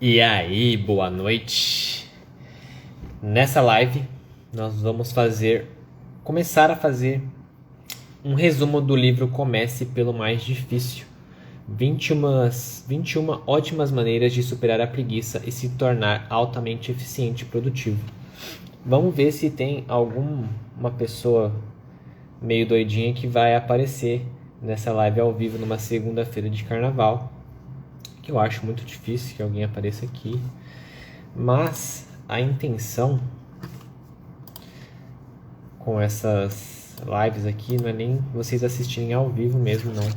E aí, boa noite. Nessa live nós vamos começar a fazer um resumo do livro Comece pelo Mais Difícil. 21 ótimas maneiras de superar a preguiça e se tornar altamente eficiente e produtivo. Vamos ver se tem alguma pessoa meio doidinha que vai aparecer nessa live ao vivo numa segunda-feira de carnaval, que eu acho muito difícil que alguém apareça aqui. Mas a intenção com essas lives aqui não é nem vocês assistirem ao vivo mesmo, não.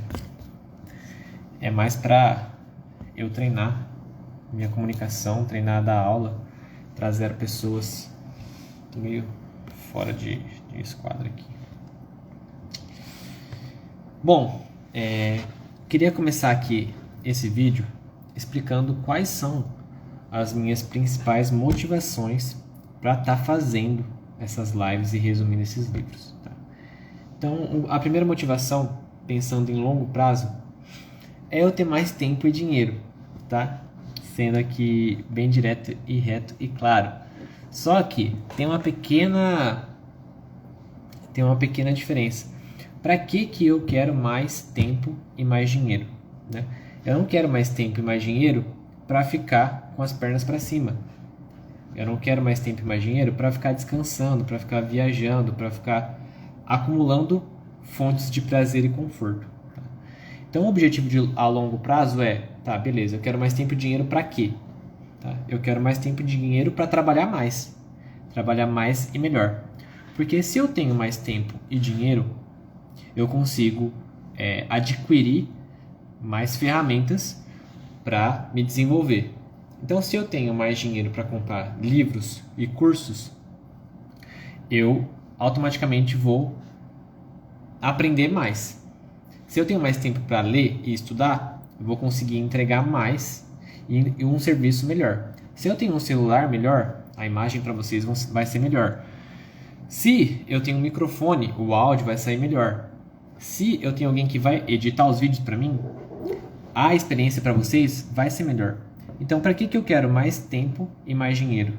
É mais para eu treinar minha comunicação, treinar da aula, trazer pessoas. Tô meio fora de esquadro aqui. Bom, queria começar aqui esse vídeo explicando quais são as minhas principais motivações para estar fazendo essas lives e resumindo esses livros. Tá? Então, a primeira motivação, pensando em longo prazo, é eu ter mais tempo e dinheiro, tá? Sendo aqui bem direto e reto e claro. Só que tem uma pequena diferença. Para que eu quero mais tempo e mais dinheiro? Né? Eu não quero mais tempo e mais dinheiro para ficar com as pernas para cima. Eu não quero mais tempo e mais dinheiro para ficar descansando, para ficar viajando, para ficar acumulando fontes de prazer e conforto. Tá? Então, o objetivo a longo prazo é, tá, beleza, eu quero mais tempo e dinheiro para quê? Tá? Eu quero mais tempo e dinheiro para trabalhar mais e melhor. Porque se eu tenho mais tempo e dinheiro, eu consigo adquirir mais ferramentas para me desenvolver. Então, se eu tenho mais dinheiro para comprar livros e cursos, eu automaticamente vou aprender mais. Se eu tenho mais tempo para ler e estudar, eu vou conseguir entregar mais e um serviço melhor. Se eu tenho um celular melhor, a imagem para vocês vai ser melhor. Se eu tenho um microfone, o áudio vai sair melhor. Se eu tenho alguém que vai editar os vídeos para mim, a experiência para vocês vai ser melhor. Então, para que eu quero mais tempo e mais dinheiro?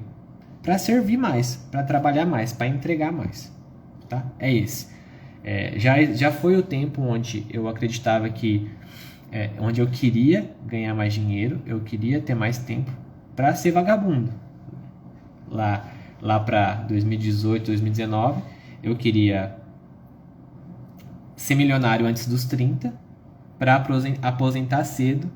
Para servir mais, para trabalhar mais, para entregar mais. Tá? É esse. Já foi o tempo onde eu acreditava que... onde eu queria ganhar mais dinheiro, eu queria ter mais tempo para ser vagabundo. Lá para 2018, 2019, eu queria ser milionário antes dos 30, para aposentar cedo,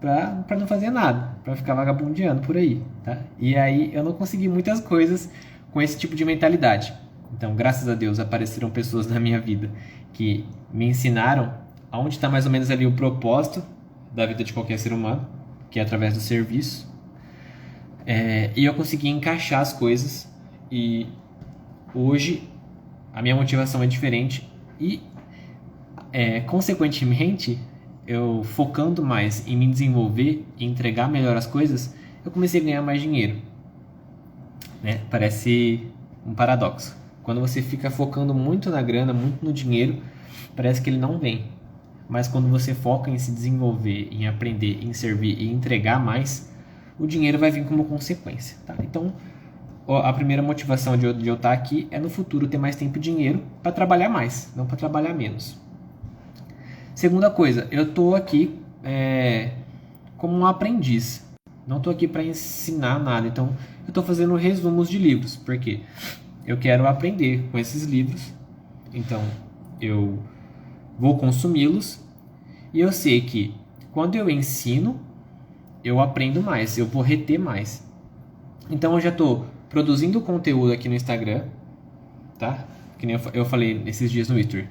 para não fazer nada, para ficar vagabundeando por aí, tá? E aí eu não consegui muitas coisas com esse tipo de mentalidade. Então, graças a Deus, apareceram pessoas na minha vida que me ensinaram aonde está mais ou menos ali o propósito da vida de qualquer ser humano, que é através do serviço. E eu consegui encaixar as coisas, e hoje a minha motivação é diferente e, consequentemente, eu focando mais em me desenvolver e entregar melhor as coisas, eu comecei a ganhar mais dinheiro. Né? Parece um paradoxo. Quando você fica focando muito na grana, muito no dinheiro, parece que ele não vem. Mas quando você foca em se desenvolver, em aprender, em servir e entregar mais, o dinheiro vai vir como consequência. Tá? Então, a primeira motivação de eu estar aqui é no futuro ter mais tempo e dinheiro para trabalhar mais, não para trabalhar menos. Segunda coisa, eu estou aqui como um aprendiz. Não estou aqui para ensinar nada. Então, eu estou fazendo resumos de livros. Porque eu quero aprender com esses livros. Então, eu vou consumi-los. E eu sei que quando eu ensino, eu aprendo mais. Eu vou reter mais. Então, eu já estou produzindo conteúdo aqui no Instagram. Tá? Que nem eu falei esses dias no Twitter.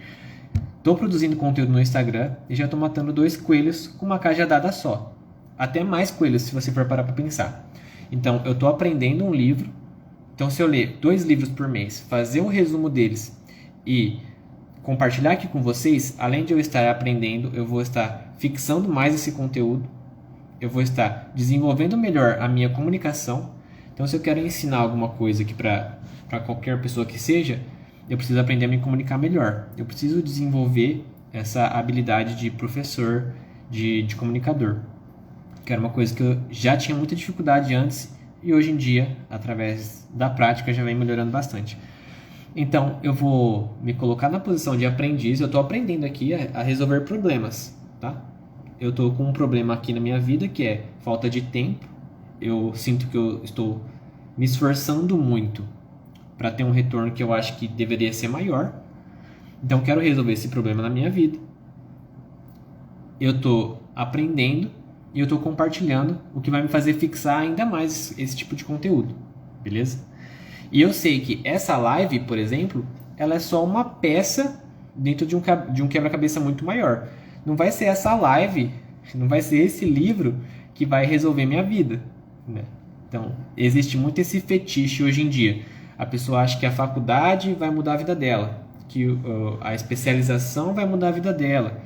Estou produzindo conteúdo no Instagram e já estou matando 2 coelhos com uma cajadada só. Até mais coelhos, se você for parar para pensar. Então, eu estou aprendendo um livro. Então, se eu ler 2 livros por mês, fazer um resumo deles e compartilhar aqui com vocês, além de eu estar aprendendo, eu vou estar fixando mais esse conteúdo. Eu vou estar desenvolvendo melhor a minha comunicação. Então, se eu quero ensinar alguma coisa aqui para qualquer pessoa que seja, eu preciso aprender a me comunicar melhor. Eu preciso desenvolver essa habilidade de professor, de comunicador. que era uma coisa que eu já tinha muita dificuldade antes e hoje em dia, através da prática, já vem melhorando bastante. Então, eu vou me colocar na posição de aprendiz, eu estou aprendendo aqui a resolver problemas, tá? Eu estou com um problema aqui na minha vida que é falta de tempo. Eu sinto que eu estou me esforçando muito para ter um retorno que eu acho que deveria ser maior. Então, quero resolver esse problema na minha vida. Eu estou aprendendo e eu estou compartilhando, o que vai me fazer fixar ainda mais esse tipo de conteúdo, beleza? E eu sei que essa live, por exemplo, ela é só uma peça dentro de um quebra-cabeça muito maior. Não vai ser essa live, não vai ser esse livro que vai resolver minha vida, né? Então, existe muito esse fetiche hoje em dia. A pessoa acha que a faculdade vai mudar a vida dela, que a especialização vai mudar a vida dela,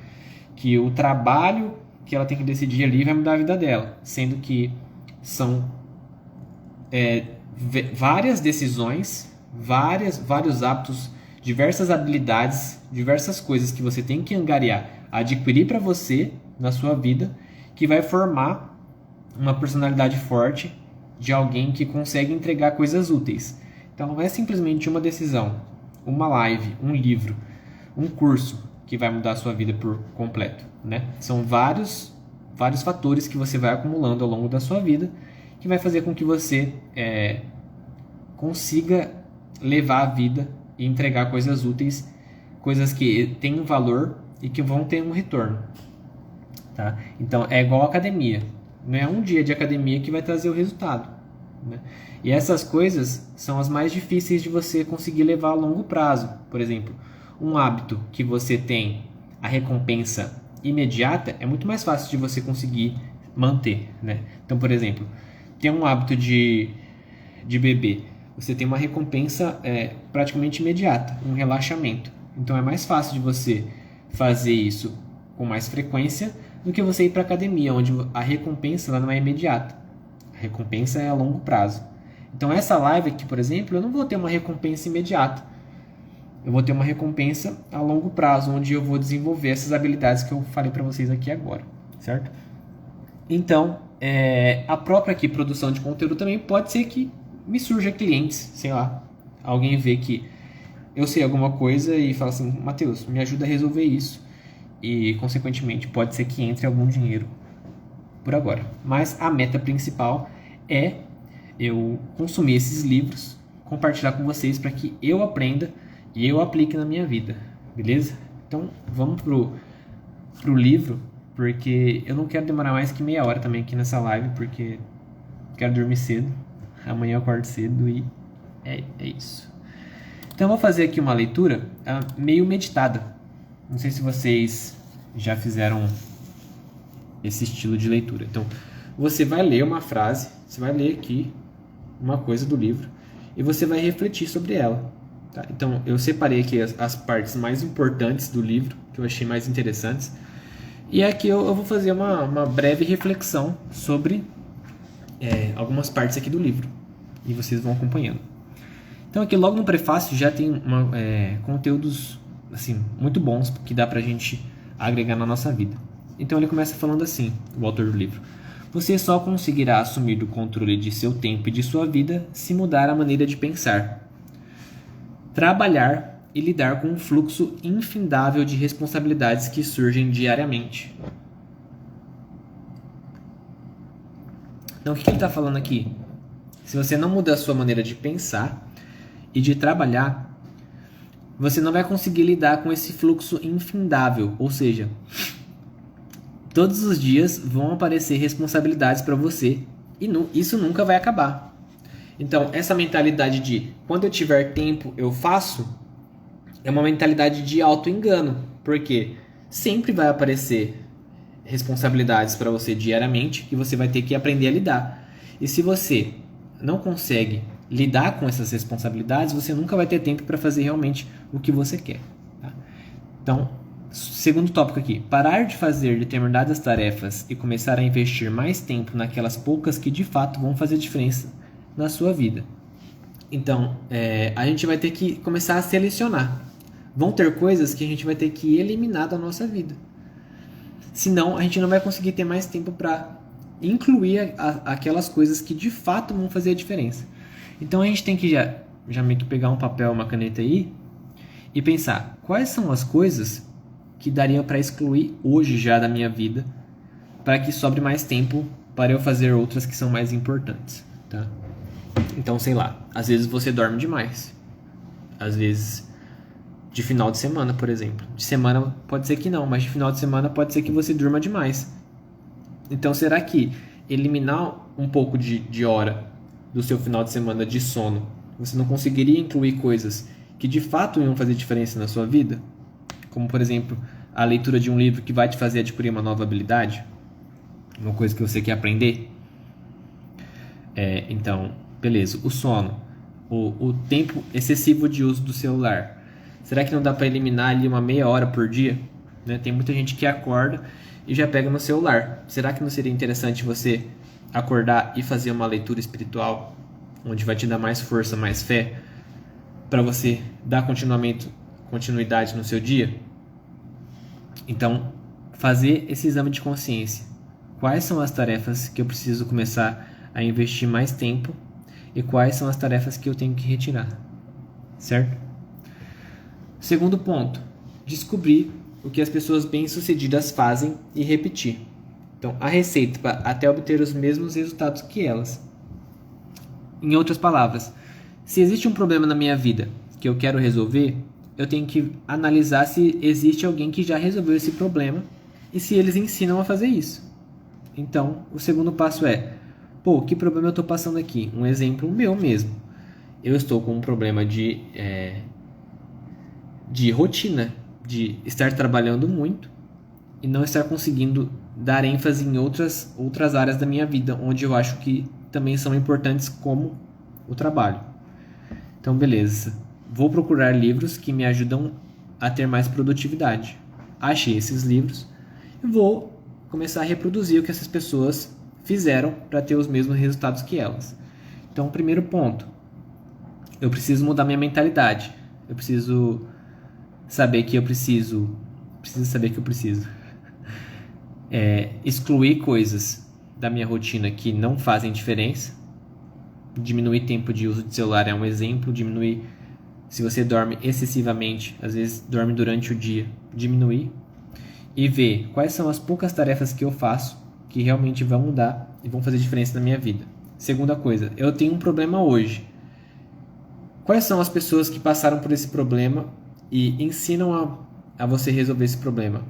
que o trabalho que ela tem que decidir ali vai mudar a vida dela, sendo que são várias decisões, vários hábitos, diversas habilidades, diversas coisas que você tem que angariar, adquirir para você na sua vida, que vai formar uma personalidade forte de alguém que consegue entregar coisas úteis. Então não é simplesmente uma decisão, uma live, um livro, um curso que vai mudar a sua vida por completo, né? São vários fatores que você vai acumulando ao longo da sua vida que vai fazer com que você consiga levar a vida e entregar coisas úteis, coisas que têm um valor e que vão ter um retorno, tá? Então é igual a academia, não é um dia de academia que vai trazer o resultado, né? E essas coisas são as mais difíceis de você conseguir levar a longo prazo. Por exemplo, um hábito que você tem a recompensa imediata é muito mais fácil de você conseguir manter, né? Então, por exemplo, ter um hábito de beber, você tem uma recompensa praticamente imediata, um relaxamento. Então é mais fácil de você fazer isso com mais frequência do que você ir para a academia, onde a recompensa ela não é imediata. A recompensa é a longo prazo. Então essa live aqui, por exemplo, eu não vou ter uma recompensa imediata. Eu vou ter uma recompensa a longo prazo, onde eu vou desenvolver essas habilidades que eu falei para vocês aqui agora, certo? Então, a própria aqui, produção de conteúdo também pode ser que me surja clientes, sei lá, alguém vê que eu sei alguma coisa e fala assim, Matheus, me ajuda a resolver isso. E, consequentemente, pode ser que entre algum dinheiro por agora. Mas a meta principal é eu consumir esses livros, compartilhar com vocês para que eu aprenda e eu aplique na minha vida, beleza? Então, vamos pro livro, porque eu não quero demorar mais que meia hora também aqui nessa live, porque quero dormir cedo. Amanhã eu acordo cedo e é isso. Então eu vou fazer aqui uma leitura meio meditada. Não sei se vocês já fizeram esse estilo de leitura. Então você vai ler uma frase, você vai ler aqui uma coisa do livro e você vai refletir sobre ela. Tá? Então eu separei aqui as partes mais importantes do livro, que eu achei mais interessantes. E aqui eu vou fazer uma breve reflexão sobre algumas partes aqui do livro. E vocês vão acompanhando. Então aqui logo no prefácio já tem conteúdos assim, muito bons que dá pra gente agregar na nossa vida. Então ele começa falando assim, o autor do livro: você só conseguirá assumir o controle de seu tempo e de sua vida se mudar a maneira de pensar, trabalhar e lidar com um fluxo infindável de responsabilidades que surgem diariamente. Então o que ele está falando aqui? Se você não mudar a sua maneira de pensar e de trabalhar, você não vai conseguir lidar com esse fluxo infindável, ou seja, todos os dias vão aparecer responsabilidades para você e isso nunca vai acabar. Então, essa mentalidade de quando eu tiver tempo eu faço é uma mentalidade de auto-engano, porque sempre vai aparecer responsabilidades para você diariamente que você vai ter que aprender a lidar. E se você não consegue lidar com essas responsabilidades, você nunca vai ter tempo para fazer realmente o que você quer. Tá? Então, segundo tópico aqui, parar de fazer determinadas tarefas e começar a investir mais tempo naquelas poucas que de fato vão fazer diferença na sua vida. Então, a gente vai ter que começar a selecionar. Vão ter coisas que a gente vai ter que eliminar da nossa vida. Senão, a gente não vai conseguir ter mais tempo para incluir aquelas coisas que de fato vão fazer a diferença. Então a gente tem que já meio que pegar um papel, uma caneta aí e pensar quais são as coisas que dariam para excluir hoje já da minha vida para que sobre mais tempo para eu fazer outras que são mais importantes, tá? Então, sei lá, às vezes você dorme demais. Às vezes de final de semana, por exemplo. De semana pode ser que não, mas de final de semana pode ser que você durma demais. Então, será que eliminar um pouco de hora do seu final de semana de sono, você não conseguiria incluir coisas que de fato iam fazer diferença na sua vida? Como, por exemplo, a leitura de um livro que vai te fazer adquirir uma nova habilidade? Uma coisa que você quer aprender? Então, beleza. O sono. O tempo excessivo de uso do celular. Será que não dá para eliminar ali uma meia hora por dia? Né? Tem muita gente que acorda e já pega no celular. Será que não seria interessante você acordar e fazer uma leitura espiritual, onde vai te dar mais força, mais fé, para você dar continuidade no seu dia? Então, fazer esse exame de consciência. Quais são as tarefas que eu preciso começar a investir mais tempo e quais são as tarefas que eu tenho que retirar, certo? Segundo ponto, descobrir o que as pessoas bem-sucedidas fazem e repetir. Então, a receita para até obter os mesmos resultados que elas. Em outras palavras, se existe um problema na minha vida que eu quero resolver, eu tenho que analisar se existe alguém que já resolveu esse problema e se eles ensinam a fazer isso. Então, o segundo passo é, que problema eu estou passando aqui? Um exemplo meu mesmo. Eu estou com um problema de rotina, de estar trabalhando muito e não estar conseguindo dar ênfase em outras áreas da minha vida, onde eu acho que também são importantes, como o trabalho. Então, beleza. Vou procurar livros que me ajudam a ter mais produtividade. Achei esses livros e vou começar a reproduzir o que essas pessoas fizeram para ter os mesmos resultados que elas. Então, primeiro ponto, eu preciso mudar minha mentalidade. Eu preciso saber que eu preciso excluir coisas da minha rotina que não fazem diferença. Diminuir tempo de uso de celular é um exemplo. Diminuir, se você dorme excessivamente, às vezes dorme durante o dia, diminuir. E ver quais são as poucas tarefas que eu faço que realmente vão mudar e vão fazer diferença na minha vida. Segunda coisa, eu tenho um problema hoje. Quais são as pessoas que passaram por esse problema e ensinam a você resolver esse problema?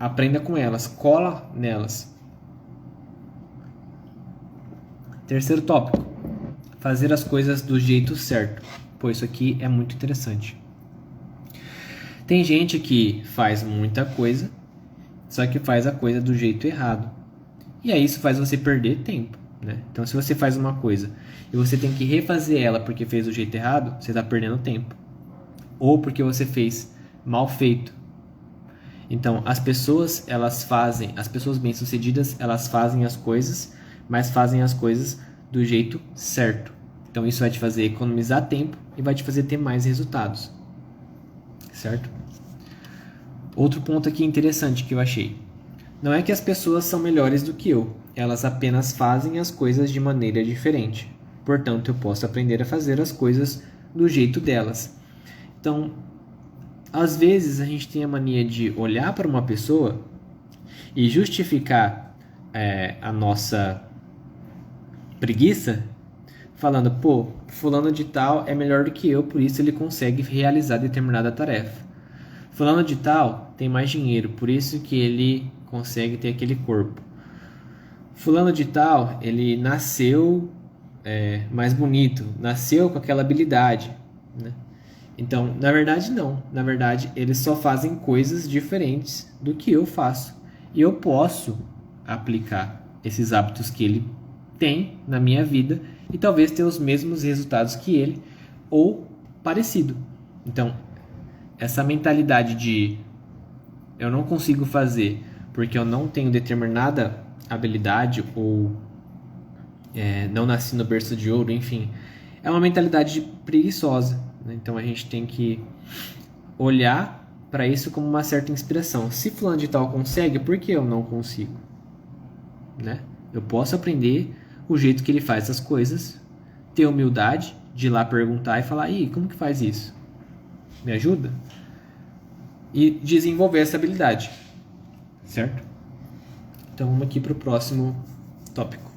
Aprenda com elas, cola nelas. Terceiro tópico, fazer as coisas do jeito certo. Pô, isso aqui é muito interessante. Tem gente que faz muita coisa, só que faz a coisa do jeito errado. E aí isso faz você perder tempo, né? Então, se você faz uma coisa e você tem que refazer ela porque fez do jeito errado, você está perdendo tempo. Ou porque você fez mal feito. Então, as pessoas bem-sucedidas, elas fazem as coisas, mas fazem as coisas do jeito certo. Então, isso vai te fazer economizar tempo e vai te fazer ter mais resultados. Certo? Outro ponto aqui interessante que eu achei. Não é que as pessoas são melhores do que eu, elas apenas fazem as coisas de maneira diferente. Portanto, eu posso aprender a fazer as coisas do jeito delas. Então, às vezes a gente tem a mania de olhar para uma pessoa e justificar a nossa preguiça, falando, fulano de tal é melhor do que eu, por isso ele consegue realizar determinada tarefa. Fulano de tal tem mais dinheiro, por isso que ele consegue ter aquele corpo. Fulano de tal, ele nasceu mais bonito, nasceu com aquela habilidade, né? Então, na verdade, não. Na verdade, eles só fazem coisas diferentes do que eu faço. E eu posso aplicar esses hábitos que ele tem na minha vida e talvez ter os mesmos resultados que ele ou parecido. Então, essa mentalidade de eu não consigo fazer porque eu não tenho determinada habilidade ou não nasci no berço de ouro, enfim, é uma mentalidade preguiçosa, né? Então a gente tem que olhar para isso como uma certa inspiração. Se fulano de tal consegue, por que eu não consigo? Né? Eu posso aprender o jeito que ele faz as coisas, ter humildade de ir lá perguntar e falar, e como que faz isso? Me ajuda? E desenvolver essa habilidade, certo? Então vamos aqui para o próximo tópico.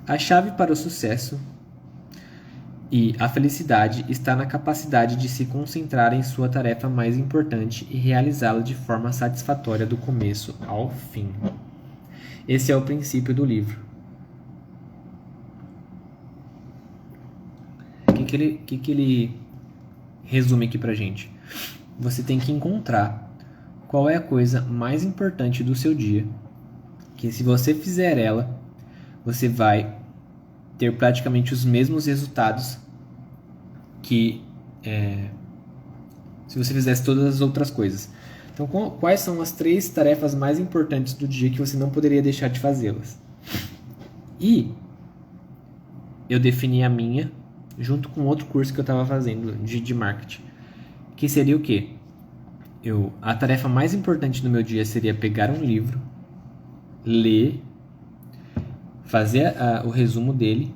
A chave para o sucesso e a felicidade está na capacidade de se concentrar em sua tarefa mais importante e realizá-la de forma satisfatória do começo ao fim. Esse é o princípio do livro. O que ele resume aqui pra gente? Você tem que encontrar qual é a coisa mais importante do seu dia, que se você fizer ela, você vai ter praticamente os mesmos resultados que se você fizesse todas as outras coisas. Então, quais são as 3 tarefas mais importantes do dia que você não poderia deixar de fazê-las? E eu defini a minha junto com outro curso que eu estava fazendo de marketing, que seria o quê? A tarefa mais importante do meu dia seria pegar um livro, ler, fazer o resumo dele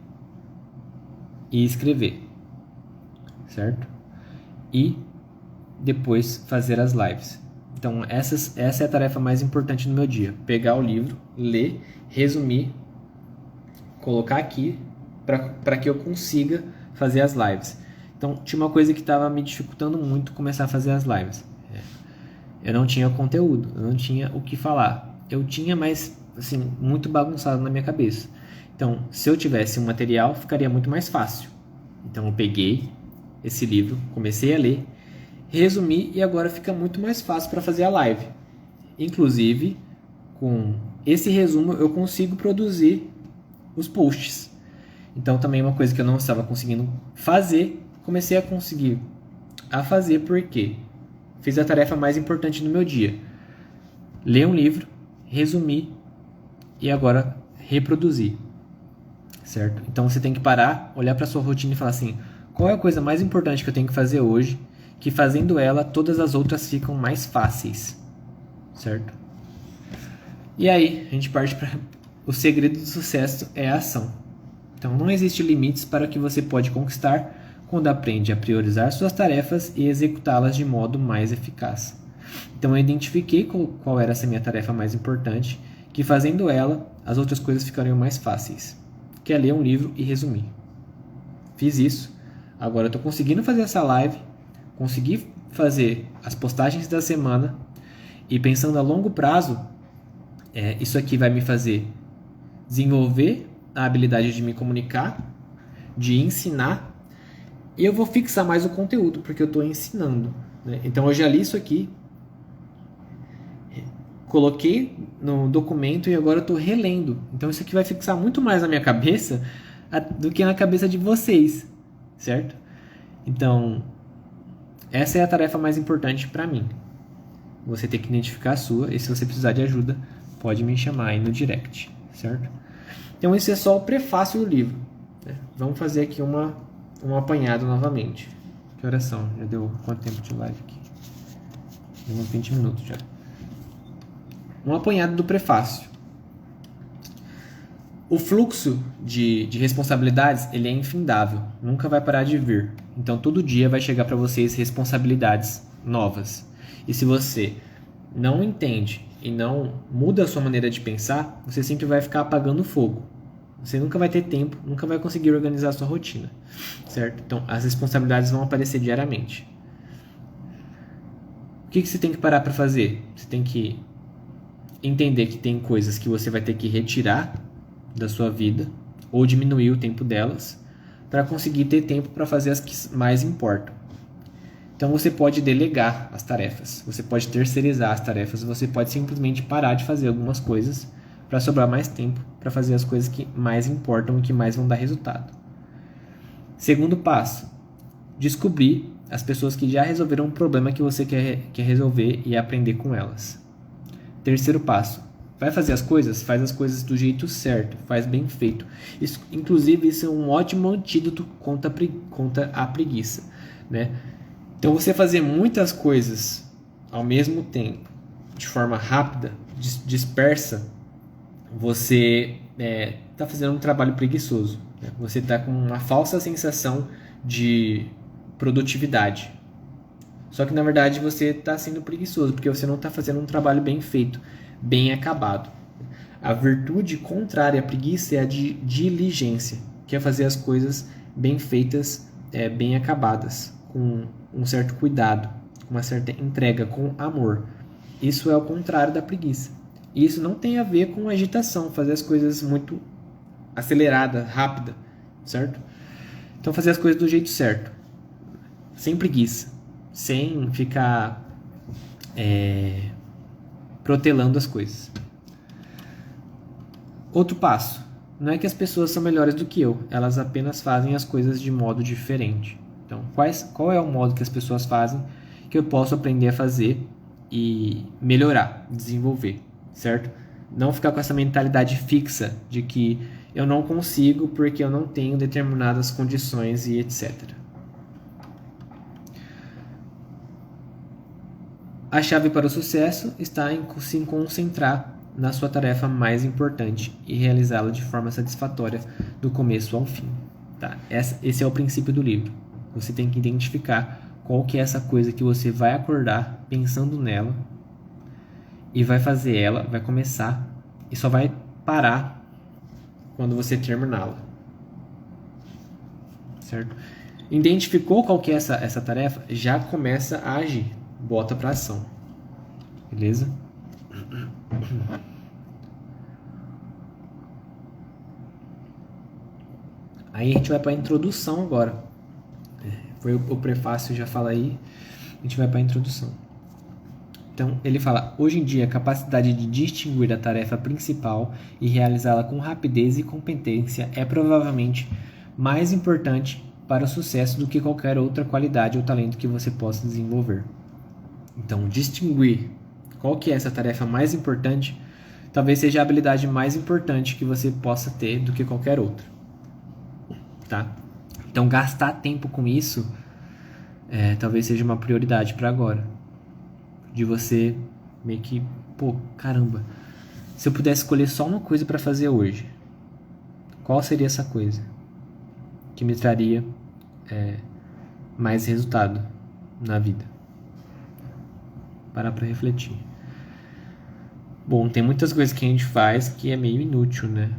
e escrever, certo? E depois fazer as lives. Então essa é a tarefa mais importante do meu dia: pegar o livro, ler, resumir, colocar aqui para que eu consiga fazer as lives. Então tinha uma coisa que estava me dificultando muito começar a fazer as lives. Eu não tinha conteúdo, eu não tinha o que falar. Eu tinha, mas assim, muito bagunçado na minha cabeça. Então, se eu tivesse um material, ficaria muito mais fácil. Então eu peguei esse livro, comecei a ler, resumi e agora fica muito mais fácil para fazer a live. Inclusive, com esse resumo eu consigo produzir os posts. Então também uma coisa que eu não estava conseguindo fazer, comecei a conseguir a fazer porque fiz a tarefa mais importante do meu dia. Ler um livro, resumir e agora reproduzir. Certo? Então você tem que parar, olhar para sua rotina e falar assim: qual é a coisa mais importante que eu tenho que fazer hoje, que fazendo ela, todas as outras ficam mais fáceis. Certo? E aí, a gente parte para o segredo do sucesso é a ação. Então não existe limites para o que você pode conquistar quando aprende a priorizar suas tarefas e executá-las de modo mais eficaz. Então eu identifiquei qual era essa minha tarefa mais importante, que fazendo ela, as outras coisas ficariam mais fáceis, que é ler um livro e resumir. Fiz isso, agora eu estou conseguindo fazer essa live, consegui fazer as postagens da semana e pensando a longo prazo, isso aqui vai me fazer desenvolver a habilidade de me comunicar, de ensinar, e eu vou fixar mais o conteúdo, porque eu estou ensinando. Né? Então eu já li isso aqui, coloquei no documento e agora eu estou relendo. Então isso aqui vai fixar muito mais na minha cabeça do que na cabeça de vocês, certo? Então, essa é a tarefa mais importante para mim. Você tem que identificar a sua, e se você precisar de ajuda, pode me chamar aí no direct, certo? Então esse é só o prefácio do livro. Né? Vamos fazer aqui um apanhado novamente. Que horas são? Já deu quanto tempo de live aqui? Deu uns 20 minutos já. Um apanhado do prefácio. O fluxo de responsabilidades ele é infindável, nunca vai parar de vir. Então todo dia vai chegar para vocês responsabilidades novas. E se você não entende e não muda a sua maneira de pensar, você sempre vai ficar apagando fogo. Você nunca vai ter tempo, nunca vai conseguir organizar a sua rotina, certo? Então, as responsabilidades vão aparecer diariamente. O que você tem que parar para fazer? Você tem que entender que tem coisas que você vai ter que retirar da sua vida ou diminuir o tempo delas para conseguir ter tempo para fazer as que mais importam. Então você pode delegar as tarefas, você pode terceirizar as tarefas, você pode simplesmente parar de fazer algumas coisas para sobrar mais tempo para fazer as coisas que mais importam e que mais vão dar resultado. Segundo passo, descobrir as pessoas que já resolveram um problema que você quer resolver e aprender com elas. Terceiro passo, vai fazer as coisas? Faz as coisas do jeito certo, faz bem feito. Inclusive, isso é um ótimo antídoto contra a preguiça, né? Então, você fazer muitas coisas ao mesmo tempo, de forma rápida, dispersa, você está fazendo um trabalho preguiçoso, né? Você está com uma falsa sensação de produtividade. Só que na verdade você está sendo preguiçoso, porque você não está fazendo um trabalho bem feito, bem acabado. A virtude contrária à preguiça é a de diligência, que é fazer as coisas bem feitas, bem acabadas, com um certo cuidado, com uma certa entrega, com amor. Isso é o contrário da preguiça. E isso não tem a ver com agitação, fazer as coisas muito acelerada, rápida, certo? Então fazer as coisas do jeito certo, sem preguiça, sem ficar protelando as coisas. Outro passo. Não é que as pessoas são melhores do que eu, elas apenas fazem as coisas de modo diferente. Então, qual é o modo que as pessoas fazem que eu posso aprender a fazer e melhorar, desenvolver, certo? Não ficar com essa mentalidade fixa de que eu não consigo porque eu não tenho determinadas condições e etc. A chave para o sucesso está em se concentrar na sua tarefa mais importante e realizá-la de forma satisfatória do começo ao fim. Tá? Esse é o princípio do livro. Você tem que identificar qual que é essa coisa que você vai acordar pensando nela e vai fazer ela, vai começar e só vai parar quando você terminá-la. Certo? Identificou qual que é essa tarefa, já começa a agir. Bota para ação. Beleza? Aí a gente vai para a introdução agora. Foi o prefácio, já fala aí. A gente vai para a introdução. Então, ele fala: hoje em dia, a capacidade de distinguir a tarefa principal e realizá-la com rapidez e competência é provavelmente mais importante para o sucesso do que qualquer outra qualidade ou talento que você possa desenvolver. Então, distinguir qual que é essa tarefa mais importante, talvez seja a habilidade mais importante que você possa ter do que qualquer outra. Tá? Então, gastar tempo com isso talvez seja uma prioridade para agora. De você meio que, caramba, se eu pudesse escolher só uma coisa para fazer hoje, qual seria essa coisa que me traria mais resultado na vida? Parar para refletir. Bom, tem muitas coisas que a gente faz que é meio inútil, né?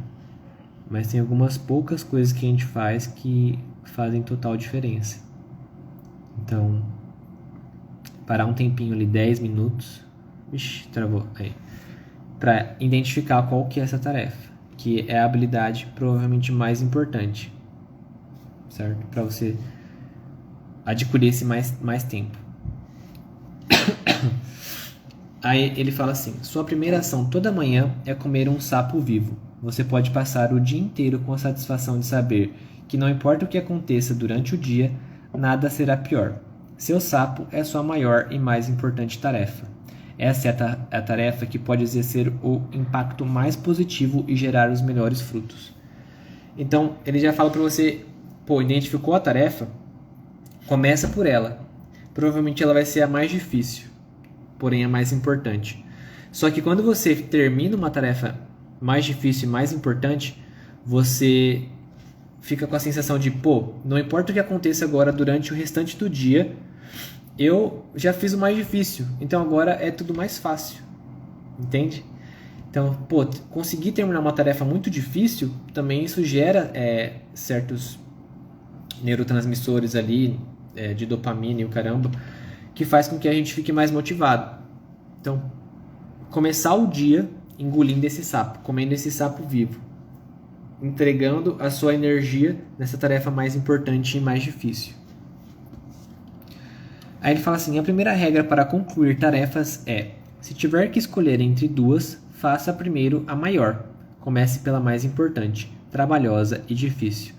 Mas tem algumas poucas coisas que a gente faz que fazem total diferença. Então, parar um tempinho ali, 10 minutos, travou aí, para identificar qual que é essa tarefa, que é a habilidade provavelmente mais importante, certo? Para você adquirir esse mais tempo. Aí ele fala assim: sua primeira ação toda manhã é comer um sapo vivo. Você pode passar o dia inteiro com a satisfação de saber que não importa o que aconteça durante o dia, nada será pior. Seu sapo é sua maior e mais importante tarefa. Essa é a tarefa que pode exercer o impacto mais positivo e gerar os melhores frutos. Então, ele já fala para você, identificou a tarefa? Começa por ela. Provavelmente ela vai ser a mais difícil, porém a mais importante. Só que quando você termina uma tarefa mais difícil e mais importante, você fica com a sensação de, não importa o que aconteça agora durante o restante do dia, eu já fiz o mais difícil, então agora é tudo mais fácil, entende? Então, conseguir terminar uma tarefa muito difícil, também isso gera certos neurotransmissores ali, de dopamina e o caramba, que faz com que a gente fique mais motivado. Então, começar o dia engolindo esse sapo, comendo esse sapo vivo, entregando a sua energia nessa tarefa mais importante e mais difícil. Aí ele fala assim: a primeira regra para concluir tarefas é: se tiver que escolher entre duas, faça primeiro a maior. Comece pela mais importante, trabalhosa e difícil.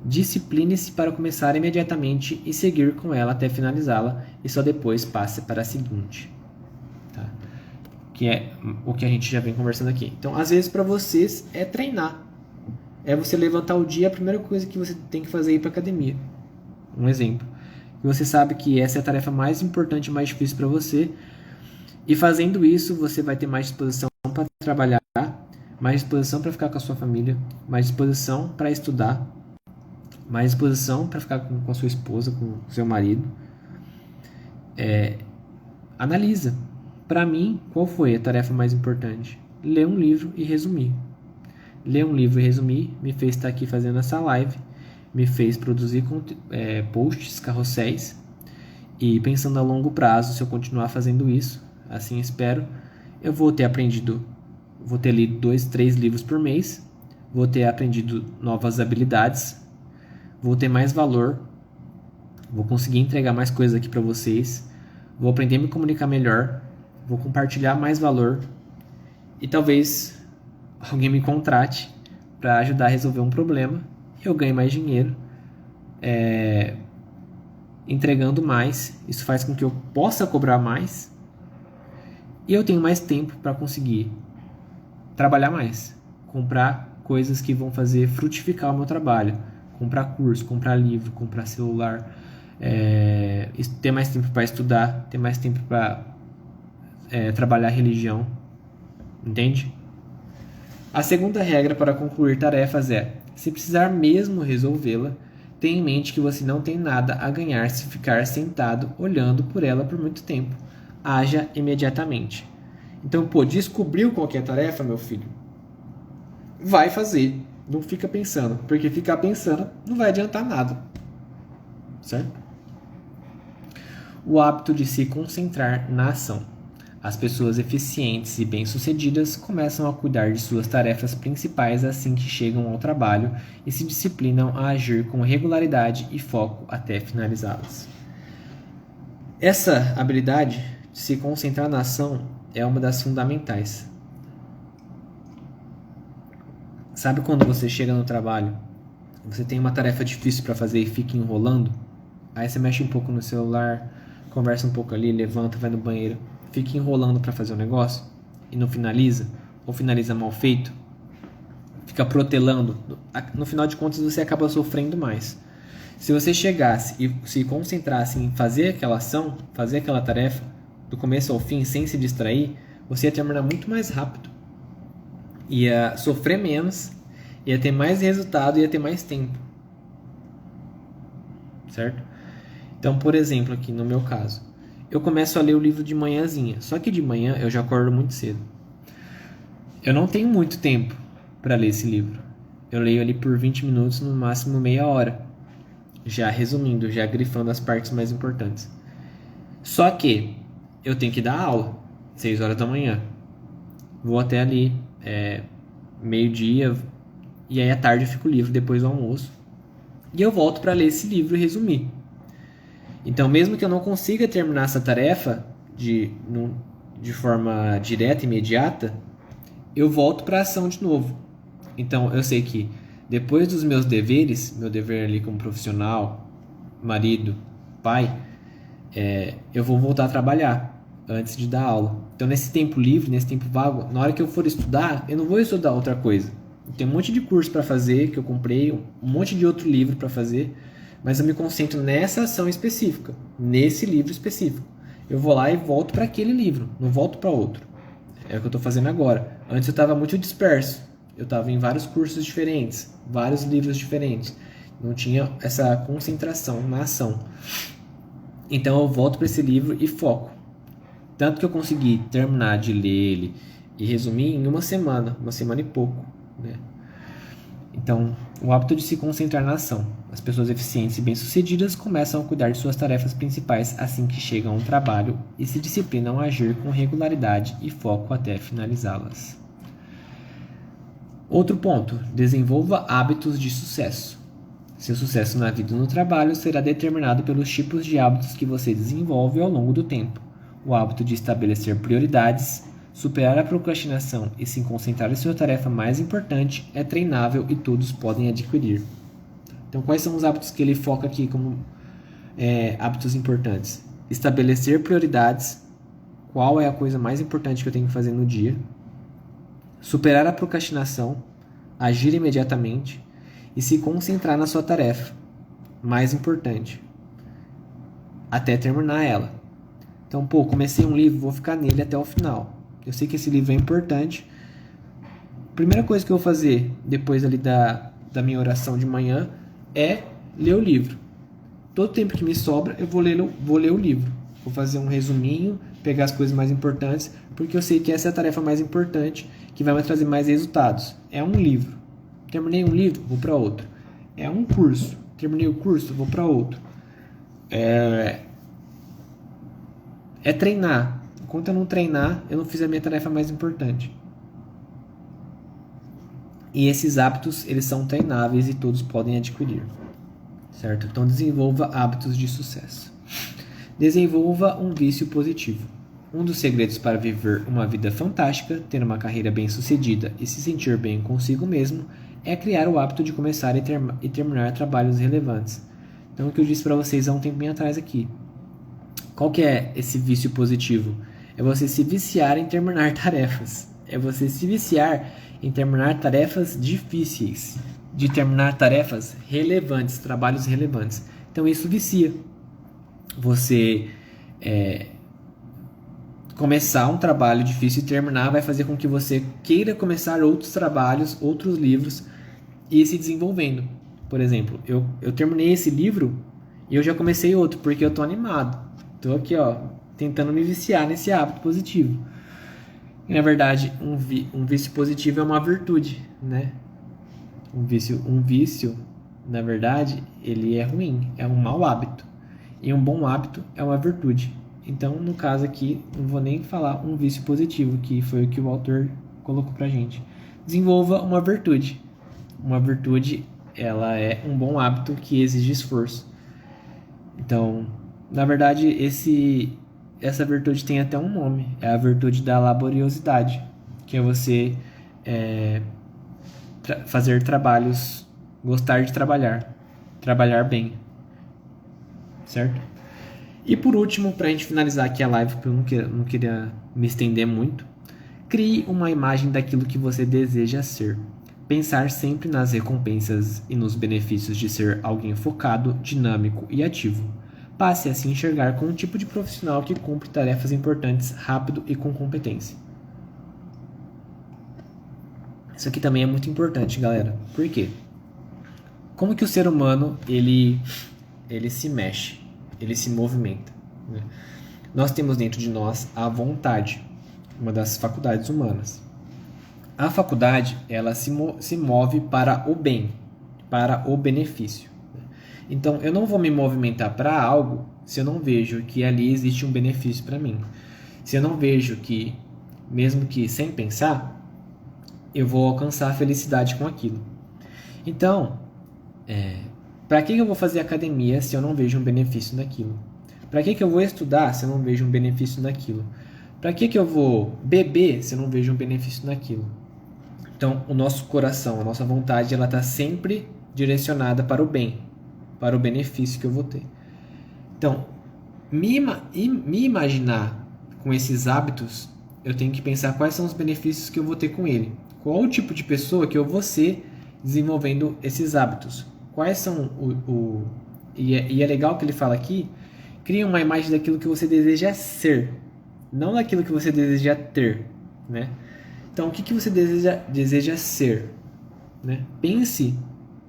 Discipline-se para começar imediatamente e seguir com ela até finalizá-la, e só depois passe para a seguinte. Tá? Que é o que a gente já vem conversando aqui. Então, às vezes, para vocês, é treinar. É você levantar o dia, a primeira coisa que você tem que fazer é ir para academia. Um exemplo. E você sabe que essa é a tarefa mais importante e mais difícil para você. E fazendo isso, você vai ter mais disposição para trabalhar, mais disposição para ficar com a sua família, mais disposição para estudar, mais disposição para ficar com a sua esposa, com o seu marido. Analisa. Para mim, qual foi a tarefa mais importante? Ler um livro e resumir. Ler um livro e resumir me fez estar aqui fazendo essa live, me fez produzir posts, carrosséis, e pensando a longo prazo, se eu continuar fazendo isso, assim espero, eu vou ter lido 2, 3 livros por mês, vou ter aprendido novas habilidades, vou ter mais valor, vou conseguir entregar mais coisas aqui para vocês, vou aprender a me comunicar melhor, vou compartilhar mais valor e talvez alguém me contrate para ajudar a resolver um problema e eu ganhe mais dinheiro entregando mais. Isso faz com que eu possa cobrar mais e eu tenho mais tempo para conseguir trabalhar mais, comprar coisas que vão fazer frutificar o meu trabalho, comprar curso, comprar livro, comprar celular, ter mais tempo para estudar, ter mais tempo para trabalhar religião, entende? A segunda regra para concluir tarefas é: se precisar mesmo resolvê-la, tenha em mente que você não tem nada a ganhar se ficar sentado olhando por ela por muito tempo. Haja imediatamente. Então, descobriu qual que é a tarefa, meu filho? Vai fazer. Não fica pensando, porque ficar pensando não vai adiantar nada. Certo? O hábito de se concentrar na ação. As pessoas eficientes e bem-sucedidas começam a cuidar de suas tarefas principais assim que chegam ao trabalho e se disciplinam a agir com regularidade e foco até finalizá-las. Essa habilidade de se concentrar na ação é uma das fundamentais. Sabe quando você chega no trabalho, você tem uma tarefa difícil para fazer e fica enrolando? Aí você mexe um pouco no celular, conversa um pouco ali, levanta, vai no banheiro, fica enrolando para fazer o negócio e não finaliza, ou finaliza mal feito, fica protelando. No final de contas, você acaba sofrendo mais. Se você chegasse e se concentrasse em fazer aquela ação, fazer aquela tarefa, do começo ao fim, sem se distrair, você ia terminar muito mais rápido. Ia sofrer menos, ia ter mais resultado, ia ter mais tempo. Certo? Então, por exemplo, aqui no meu caso, eu começo a ler o livro de manhãzinha, só que de manhã eu já acordo muito cedo. Eu não tenho muito tempo para ler esse livro. Eu leio ali por 20 minutos, no máximo meia hora, já resumindo, já grifando as partes mais importantes. Só que eu tenho que dar aula, 6 horas da manhã. Vou até ali, meio-dia, e aí à tarde eu fico livre depois do almoço. E eu volto para ler esse livro e resumir. Então, mesmo que eu não consiga terminar essa tarefa de forma direta, imediata, eu volto para a ação de novo. Então, eu sei que depois dos meus deveres, meu dever ali como profissional, marido, pai, eu vou voltar a trabalhar antes de dar aula. Então, nesse tempo livre, nesse tempo vago, na hora que eu for estudar, eu não vou estudar outra coisa. Tem um monte de curso para fazer, que eu comprei, um monte de outro livro para fazer, mas eu me concentro nessa ação específica, nesse livro específico. Eu vou lá e volto para aquele livro, não volto para outro. É o que eu estou fazendo agora. Antes eu estava muito disperso, eu estava em vários cursos diferentes, vários livros diferentes. Não tinha essa concentração na ação. Então eu volto para esse livro e foco. Tanto que eu consegui terminar de ler ele e resumir em uma semana e pouco, né? Então, o hábito de se concentrar na ação. As pessoas eficientes e bem-sucedidas começam a cuidar de suas tarefas principais assim que chegam ao trabalho e se disciplinam a agir com regularidade e foco até finalizá-las. Outro ponto: desenvolva hábitos de sucesso. Seu sucesso na vida e no trabalho será determinado pelos tipos de hábitos que você desenvolve ao longo do tempo. O hábito de estabelecer prioridades, superar a procrastinação e se concentrar em sua tarefa mais importante é treinável e todos podem adquirir. Então, quais são os hábitos que ele foca aqui como hábitos importantes? Estabelecer prioridades. Qual é a coisa mais importante que eu tenho que fazer no dia? Superar a procrastinação, agir imediatamente e se concentrar na sua tarefa mais importante até terminar ela. Então, comecei um livro, vou ficar nele até o final. Eu sei que esse livro é importante, primeira coisa que eu vou fazer depois ali da minha oração de manhã é ler o livro. Todo tempo que me sobra, eu vou ler o livro. Vou fazer um resuminho, pegar as coisas mais importantes, porque eu sei que essa é a tarefa mais importante, que vai me trazer mais resultados. É um livro. Terminei um livro, vou para outro. É um curso. Terminei o curso, vou para outro. É treinar. Enquanto eu não treinar, eu não fiz a minha tarefa mais importante. E esses hábitos, eles são treináveis e todos podem adquirir. Certo? Então, desenvolva hábitos de sucesso. Desenvolva um vício positivo. Um dos segredos para viver uma vida fantástica, ter uma carreira bem-sucedida e se sentir bem consigo mesmo é criar o hábito de começar e terminar trabalhos relevantes. Então, o que eu disse para vocês há um tempinho atrás aqui. Qual que é esse vício positivo? É você se viciar em terminar tarefas. É você se viciar em terminar tarefas difíceis. De terminar tarefas relevantes, trabalhos relevantes. Então, isso vicia. Você começar um trabalho difícil e terminar vai fazer com que você queira começar outros trabalhos, outros livros e ir se desenvolvendo. Por exemplo, eu terminei esse livro e eu já comecei outro, porque eu tô animado. Tô aqui, tentando me viciar nesse hábito positivo. E, na verdade, um vício positivo é uma virtude, né? Um vício, na verdade, ele é ruim, é um mau hábito. E um bom hábito é uma virtude. Então, no caso aqui, não vou nem falar um vício positivo, que foi o que o autor colocou pra gente. Desenvolva uma virtude. Uma virtude, ela é um bom hábito que exige esforço. Então, na verdade, essa virtude tem até um nome. É a virtude da laboriosidade, que é você fazer trabalhos, gostar de trabalhar bem, certo? E por último, para a gente finalizar aqui a live, porque eu não queria me estender muito, crie uma imagem daquilo que você deseja ser. Pensar sempre nas recompensas e nos benefícios de ser alguém focado, dinâmico e ativo. Passe a se enxergar como um tipo de profissional que cumpre tarefas importantes rápido e com competência. Isso aqui também é muito importante, galera. Por quê? Como que o ser humano ele se mexe, ele se movimenta, né? Nós temos dentro de nós a vontade, uma das faculdades humanas. A faculdade, ela se move para o bem, para o benefício. Então, eu não vou me movimentar para algo se eu não vejo que ali existe um benefício para mim. Se eu não vejo que, mesmo que sem pensar, eu vou alcançar a felicidade com aquilo. Então, para que eu vou fazer academia se eu não vejo um benefício naquilo? Para que eu vou estudar se eu não vejo um benefício naquilo? Para que eu vou beber se eu não vejo um benefício naquilo? Então, o nosso coração, a nossa vontade, ela está sempre direcionada para o bem, para o benefício que eu vou ter. Então, me imaginar com esses hábitos, eu tenho que pensar quais são os benefícios que eu vou ter com ele. Qual o tipo de pessoa que eu vou ser desenvolvendo esses hábitos? Quais são e é legal que ele fala aqui, cria uma imagem daquilo que você deseja ser, não daquilo que você deseja ter, né? Então, o que você deseja ser, né? Pense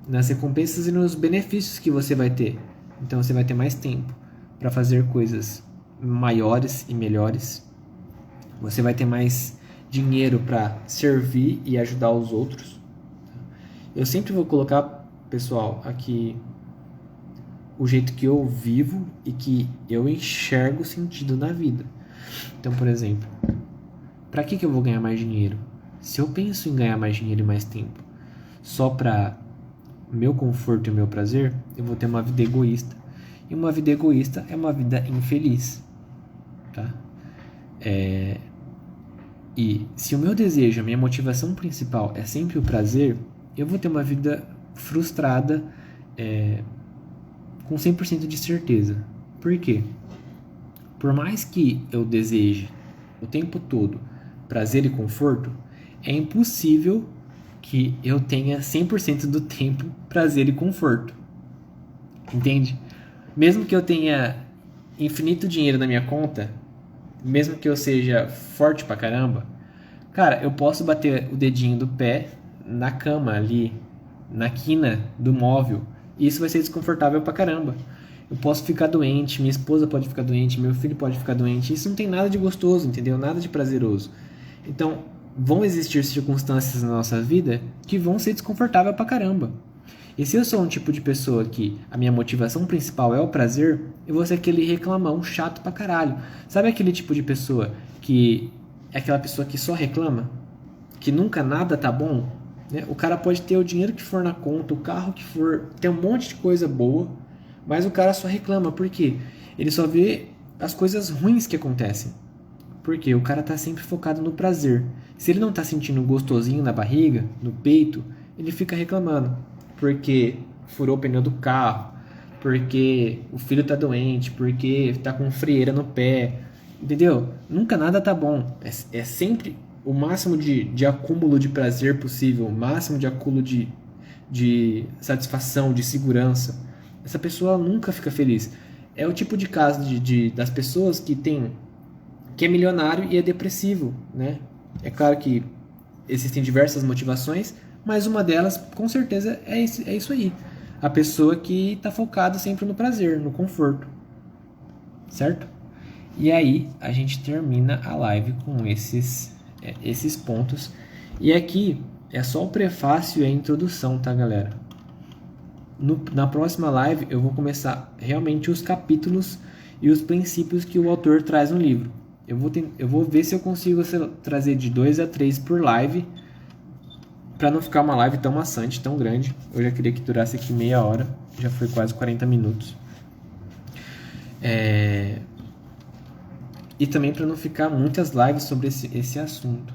nas recompensas e nos benefícios que você vai ter. Então, você vai ter mais tempo para fazer coisas maiores e melhores. Você vai ter mais dinheiro para servir e ajudar os outros. Eu sempre vou colocar, pessoal, aqui o jeito que eu vivo e que eu enxergo sentido na vida. Então, por exemplo, para que eu vou ganhar mais dinheiro? Se eu penso em ganhar mais dinheiro e mais tempo só para meu conforto e meu prazer, eu vou ter uma vida egoísta. E uma vida egoísta é uma vida infeliz, tá? E se o meu desejo, a minha motivação principal é sempre o prazer, eu vou ter uma vida frustrada com 100% de certeza. Por quê? Por mais que eu deseje o tempo todo prazer e conforto, é impossível que eu tenha 100% do tempo prazer e conforto. Entende? Mesmo que eu tenha infinito dinheiro na minha conta, mesmo que eu seja forte pra caramba, Cara, eu posso bater o dedinho do pé na cama ali, na quina do móvel, e isso vai ser desconfortável pra caramba. Eu posso ficar doente, minha esposa pode ficar doente, meu filho pode ficar doente. Isso não tem nada de gostoso, entendeu? Nada de prazeroso. Então, vão existir circunstâncias na nossa vida que vão ser desconfortáveis pra caramba. E se eu sou um tipo de pessoa que a minha motivação principal é o prazer, eu vou ser aquele reclamão chato pra caralho. Sabe aquele tipo de pessoa que é aquela pessoa que só reclama? Que nunca nada tá bom? Né? O cara pode ter o dinheiro que for na conta, o carro que for, ter um monte de coisa boa, mas o cara só reclama. Por quê? Ele só vê as coisas ruins que acontecem. Porque o cara tá sempre focado no prazer. Se ele não tá sentindo um gostosinho na barriga, no peito, ele fica reclamando. Porque furou o pneu do carro, porque o filho tá doente, porque tá com frieira no pé. Entendeu? Nunca nada tá bom. É sempre o máximo de acúmulo de prazer possível, o máximo de acúmulo de satisfação, de segurança. Essa pessoa nunca fica feliz. É o tipo de caso das pessoas que é milionário e é depressivo, né? É claro que existem diversas motivações, mas uma delas, com certeza, é isso aí. A pessoa que está focada sempre no prazer, no conforto. Certo? E aí, a gente termina a live com esses pontos. E aqui é só o prefácio e a introdução, tá, galera? Na próxima live, eu vou começar realmente os capítulos e os princípios que o autor traz no livro. Eu vou ver se eu consigo trazer de 2 a 3 por live, para não ficar uma live tão maçante, tão grande. Eu já queria que durasse aqui meia hora, já foi quase 40 minutos. E também para não ficar muitas lives sobre esse assunto.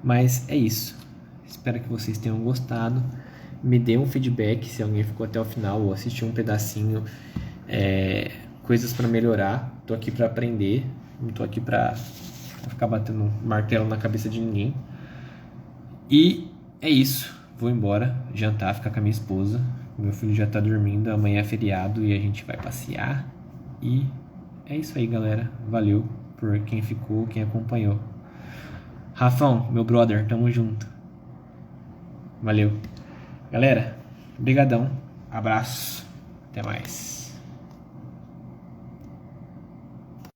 Mas é isso. Espero que vocês tenham gostado. Me dê um feedback se alguém ficou até o final ou assistiu um pedacinho. Coisas para melhorar. Tô aqui para aprender. Não tô aqui para ficar batendo martelo na cabeça de ninguém. E é isso. Vou embora jantar, ficar com a minha esposa. Meu filho já tá dormindo. Amanhã é feriado e a gente vai passear. E é isso aí, galera. Valeu por quem ficou, quem acompanhou. Rafão, meu brother, tamo junto. Valeu. Galera, brigadão. Abraço. Até mais.